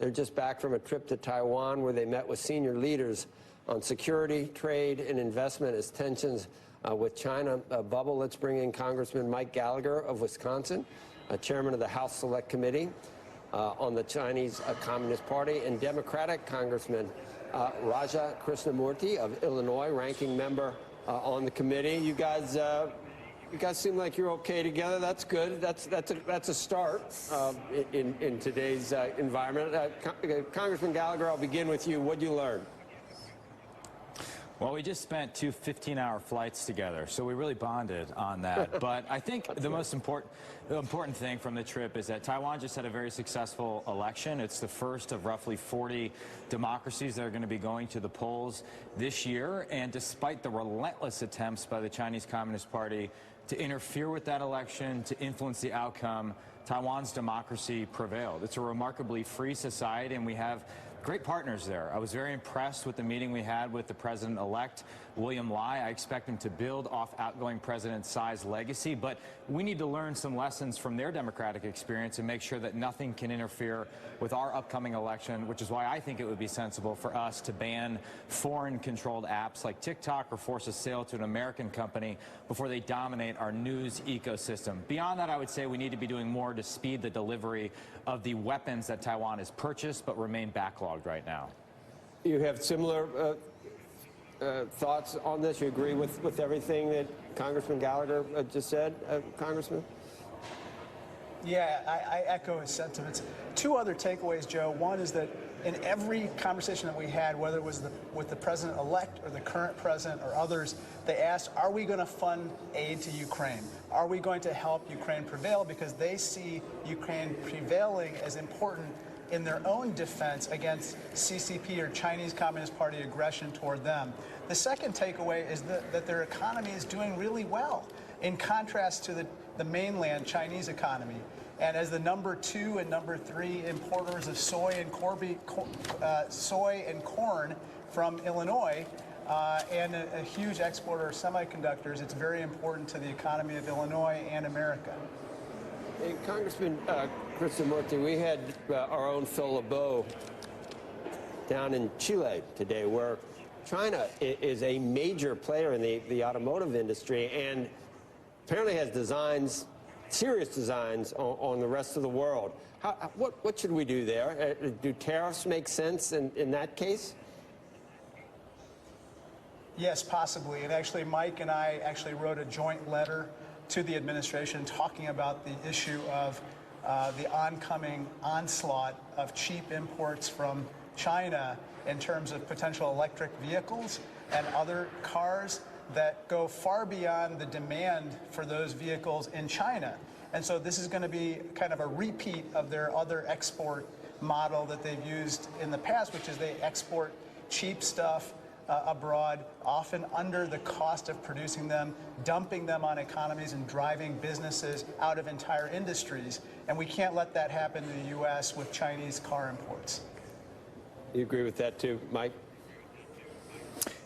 They're just back from a trip to Taiwan where they met with senior leaders on security, trade, and investment as tensions with China bubble. Let's bring in Congressman Mike Gallagher of Wisconsin, chairman of the House Select Committee on the Chinese Communist Party, and Democratic Congressman Raja Krishnamurthi of Illinois, ranking member on the committee. You guys seem like you're okay together. That's good. That's a start in today's environment. Congressman Gallagher, I'll begin with you. What'd you learn? Well, we just spent 2 15-hour flights together, so we really bonded on that. But I think the most important thing from the trip is that Taiwan just had a very successful election. It's the first of roughly 40 democracies that are going to be going to the polls this year. And despite the relentless attempts by the Chinese Communist Party to interfere with that election, to influence the outcome, Taiwan's democracy prevailed. It's a remarkably free society, and we have great partners there. I was very impressed with the meeting we had with the president-elect, William Lai. I expect him to build off outgoing President Tsai's legacy, but we need to learn some lessons from their democratic experience and make sure that nothing can interfere with our upcoming election, which is why I think it would be sensible for us to ban foreign-controlled apps like TikTok or force a sale to an American company before they dominate our news ecosystem. Beyond that, I would say we need to be doing more to speed the delivery of the weapons that Taiwan has purchased but remain backlogged right now. You have similar thoughts on this? You agree with everything that Congressman Gallagher just said, Congressman? Yeah, I echo his sentiments. Two other takeaways, Joe. One is that in every conversation that we had, whether it was with the president-elect or the current president or others, they asked, are we going to fund aid to Ukraine? Are we going to help Ukraine prevail? Because they see Ukraine prevailing as important in their own defense against CCP or Chinese Communist Party aggression toward them. The second takeaway is that their economy is doing really well, in contrast to the mainland Chinese economy. And as the #2 and #3 importers of soy and corn from Illinois, and a huge exporter of semiconductors, it's very important to the economy of Illinois and America. Hey, Congressman Krishnamoorthi, we had our own Phil LeBeau down in Chile today, where China is a major player in the automotive industry and apparently has designs, serious designs on the rest of the world. What should we do there? Do tariffs make sense in that case? Yes, possibly. And actually, Mike and I actually wrote a joint letter to the administration talking about the issue of the oncoming onslaught of cheap imports from China in terms of potential electric vehicles and other cars that go far beyond the demand for those vehicles in China. And so this is going to be kind of a repeat of their other export model that they've used in the past, which is they export cheap stuff abroad, often under the cost of producing them, dumping them on economies and driving businesses out of entire industries. And we can't let that happen in the U.S. with Chinese car imports. You agree with that too, Mike?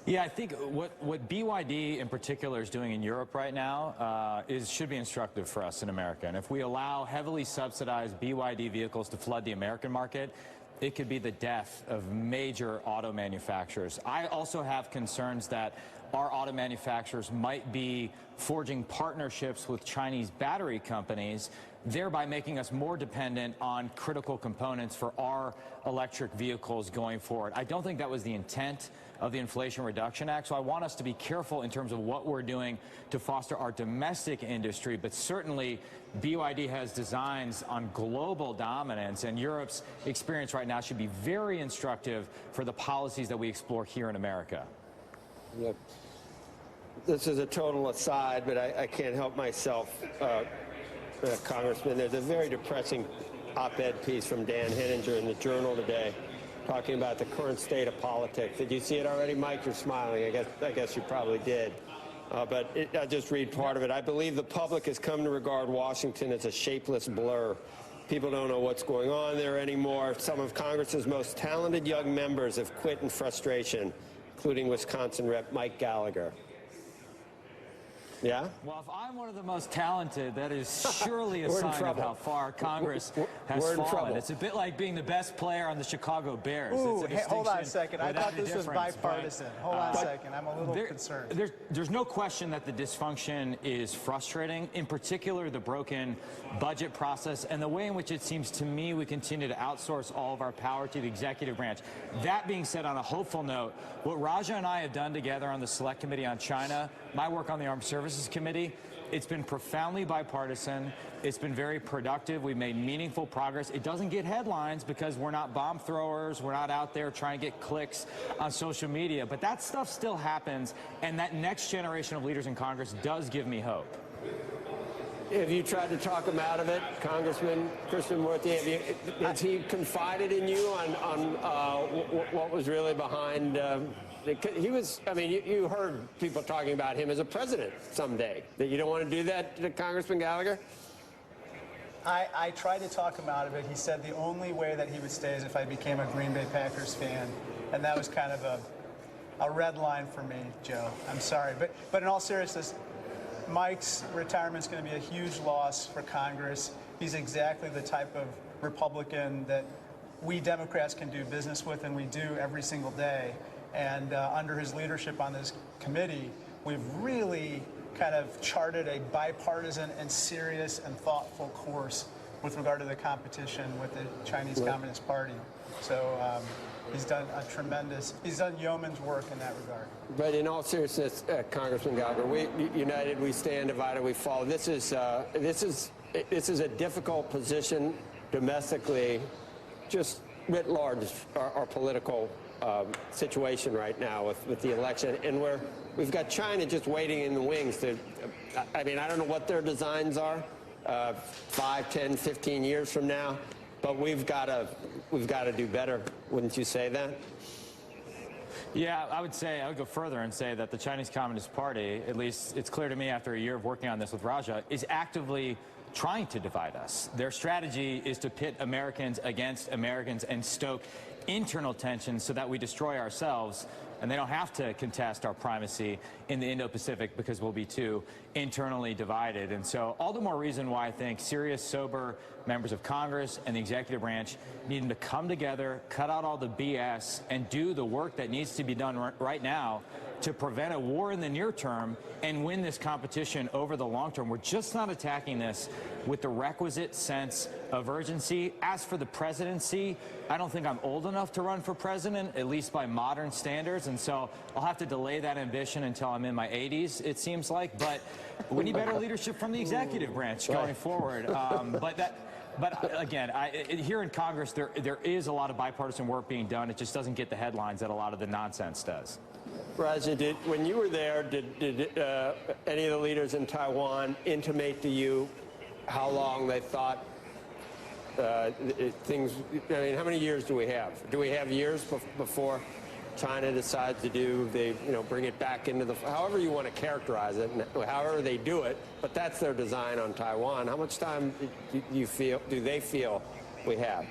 Yeah, I think what BYD in particular is doing in Europe right now should be instructive for us in America. And if we allow heavily subsidized BYD vehicles to flood the American market, it could be the death of major auto manufacturers. I also have concerns that our auto manufacturers might be forging partnerships with Chinese battery companies, thereby making us more dependent on critical components for our electric vehicles going forward. I don't think that was the intent of the Inflation Reduction Act, so I want us to be careful in terms of what we're doing to foster our domestic industry, but certainly BYD has designs on global dominance, and Europe's experience right now should be very instructive for the policies that we explore here in America. Yep. This is a total aside, but I can't help myself, Congressman. There's a very depressing op-ed piece from Dan Henninger in the Journal today talking about the current state of politics. Did you see it already, Mike? You're smiling. I guess you probably did. But I'll just read part of it. I believe the public has come to regard Washington as a shapeless blur. People don't know what's going on there anymore. Some of Congress's most talented young members have quit in frustration, including Wisconsin Rep. Mike Gallagher. Yeah? Well, if I'm one of the most talented, that is surely a We're in sign of trouble. how far Congress has We're in fallen. trouble. It's a bit like being the best player on the Chicago Bears. Ooh, It's a hey, hold on a distinction second. I without thought a this was difference, bipartisan. but, Hold on a second. I'm a little concerned. There's no question that the dysfunction is frustrating, in particular the broken budget process and the way in which it seems to me we continue to outsource all of our power to the executive branch. That being said, on a hopeful note, what Raja and I have done together on the Select Committee on China, my work on the Armed Services Committee, it's been profoundly bipartisan. It's been very productive. We've made meaningful progress. It doesn't get headlines because we're not bomb throwers. We're not out there trying to get clicks on social media. But that stuff still happens, and that next generation of leaders in Congress does give me hope. Have you tried to talk him out of it, Congressman Krishnamoorthi? Has he confided in you on what was really behind? He was, I mean, you heard people talking about him as a president someday. That you don't want to do that to Congressman Gallagher? I tried to talk him out of it. He said the only way that he would stay is if I became a Green Bay Packers fan. And that was kind of a red line for me, Joe. I'm sorry. But in all seriousness, Mike's retirement is going to be a huge loss for Congress. He's exactly the type of Republican that we Democrats can do business with, and we do every single day. And under his leadership on this committee, we've really kind of charted a bipartisan and serious and thoughtful course with regard to the competition with the Chinese Communist Party. So he's done he's done yeoman's work in that regard. But in all seriousness, Congressman Gallagher, we united we stand, divided we fall. This is a difficult position domestically, just writ large, our political situation right now with the election, and we've got China just waiting in the wings to. I mean, I don't know what their designs are, 5, 10, 15 years from now, but we've got to do better. Wouldn't you say that? Yeah, I would go further and say that the Chinese Communist Party, at least it's clear to me after a year of working on this with Raja, is actively trying to divide us. Their strategy is to pit Americans against Americans and stoke internal tensions so that we destroy ourselves, and they don't have to contest our primacy in the Indo-Pacific because we'll be too internally divided. And so all the more reason why I think serious, sober members of Congress and the executive branch need to come together, cut out all the BS, and do the work that needs to be done right now to prevent a war in the near term and win this competition over the long term. We're just not attacking this with the requisite sense of urgency. As for the presidency, I don't think I'm old enough to run for president, at least by modern standards, and so I'll have to delay that ambition until I'm in my 80s, it seems like. But we need better leadership from the executive branch going forward. But again, here in Congress, there is a lot of bipartisan work being done. It just doesn't get the headlines that a lot of the nonsense does. Raja, when you were there, did any of the leaders in Taiwan intimate to you how long they thought things? I mean, how many years do we have? Do we have years before China decides to bring it back into the, however you want to characterize it, and however they do it? But that's their design on Taiwan. How much time do they feel we have?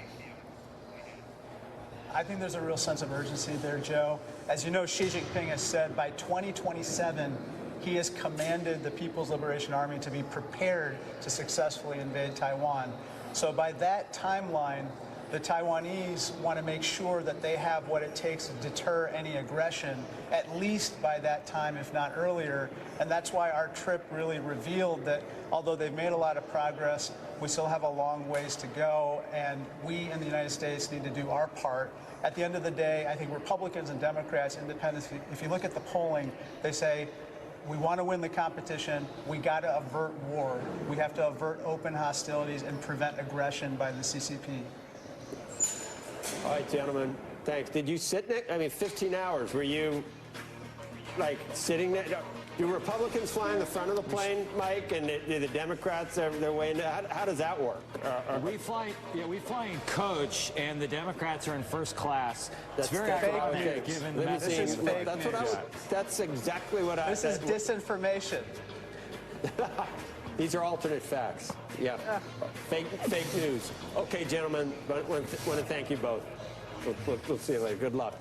I think there's a real sense of urgency there, Joe. As you know, Xi Jinping has said by 2027, he has commanded the People's Liberation Army to be prepared to successfully invade Taiwan. So by that timeline, the Taiwanese want to make sure that they have what it takes to deter any aggression, at least by that time, if not earlier. And that's why our trip really revealed that although they've made a lot of progress, we still have a long ways to go, and we in the United States need to do our part. At the end of the day, I think Republicans and Democrats, independents, if you look at the polling, they say, we want to win the competition. We got to avert war. We have to avert open hostilities and prevent aggression by the CCP. All right, gentlemen, thanks. Did you sit next? I mean, 15 hours. Were you, like, sitting there? Do Republicans fly in the front of the plane, Mike, and do the Democrats their way into? How does that work? We fly in coach, and the Democrats are in first class. That's very ironic, given the This is fake news. That's exactly what I said. This is disinformation. These are alternate facts. Yeah. Fake news. Okay, gentlemen, I want to thank you both. We'll see you later. Good luck.